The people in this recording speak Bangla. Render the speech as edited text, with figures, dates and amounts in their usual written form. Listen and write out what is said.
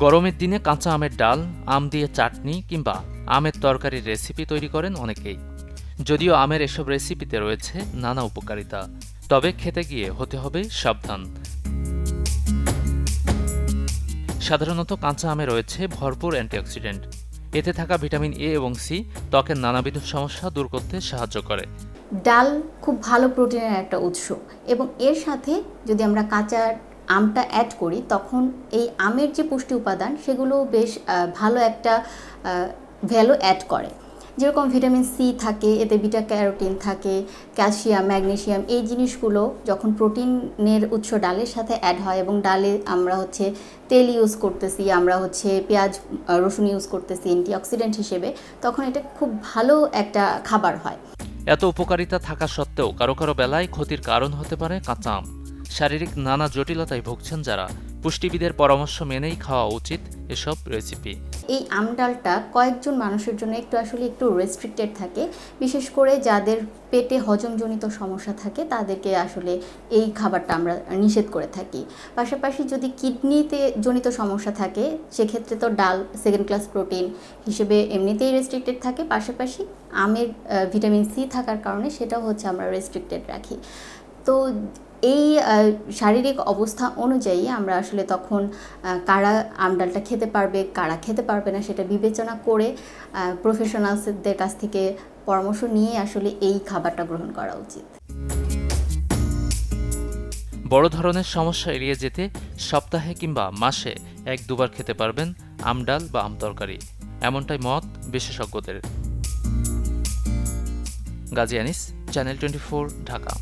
গরমের দিনে কাঁচা আমের ডাল, আম দিয়ে চাটনি কিংবা আমের তরকারির রেসিপি তৈরি করেন অনেকেই। যদিও আমের এসব রেসিপিতে রয়েছে নানা উপকারিতা, তবে খেতে গিয়ে হতে হবে সাবধান। সাধারণত কাঁচা আমে রয়েছে ভরপুর অ্যান্টিঅক্সিডেন্ট। এতে থাকা ভিটামিন এ এবং সি ত্বকের নানাবিধ সমস্যা দূর করতে সাহায্য করে। ডাল খুব ভালো প্রোটিনের একটা উৎস, এবং এর সাথে যদি আমরা কাঁচা আমটা অ্যাড করি তখন এই আমের যে পুষ্টি উপাদান সেগুলো বেশ ভালো একটা ভ্যালু অ্যাড করে। যেরকম ভিটামিন সি থাকে, এতে বিটা ক্যারোটিন থাকে, ক্যালসিয়াম, ম্যাগনেসিয়াম, এই জিনিসগুলো যখন প্রোটিনের উৎস ডালের সাথে অ্যাড হয়, এবং ডালে আমরা তেল ইউজ করতেছি, আমরা পেঁয়াজ রসুন ইউজ করতেছি অ্যান্টিঅক্সিডেন্ট হিসেবে, তখন এটা খুব ভালো একটা খাবার হয়। এত উপকারিতা থাকা সত্ত্বেও কারো কারো বেলায় ক্ষতির কারণ হতে পারে কাঁচা আম। শারীরিক নানা জটিলতায় ভুগছেন যারা, পুষ্টিবিদের পরামর্শ মেনেই খাওয়া উচিত এসব রেসিপি। এই আম ডালটা কয়েকজন মানুষের জন্য একটু রেস্ট্রিক্টেড থাকে, বিশেষ করে যাদের পেটে হজমজনিত সমস্যা থাকে তাদেরকে আসলে এই খাবারটা আমরা নিষেধ করে থাকি। পাশাপাশি যদি কিডনিতে জনিত সমস্যা থাকে সেক্ষেত্রে তো ডাল সেকেন্ড ক্লাস প্রোটিন হিসেবে এমনিতেই রেস্ট্রিক্টেড থাকে, পাশাপাশি আমের ভিটামিন সি থাকার কারণে সেটাও আমরা রেস্ট্রিক্টেড রাখি। তো এই শারীরিক অবস্থা অনুযায়ী আমরা আসলে তখন কারা আম ডালটা খেতে পারবে, কারা খেতে পারবে না সেটা বিবেচনা করে প্রফেশনালসদের কাছ থেকে পরামর্শ নিয়ে আসলে এই খাবারটা গ্রহণ করা উচিত। বড় ধরনের সমস্যা এড়িয়ে যেতে সপ্তাহে কিংবা মাসে 1-2 বার খেতে পারবেন আম ডাল বা আম তরকারি, এমনটাই মত বিশেষজ্ঞদের। গাজী আনিস, চ্যানেল 24, ঢাকা।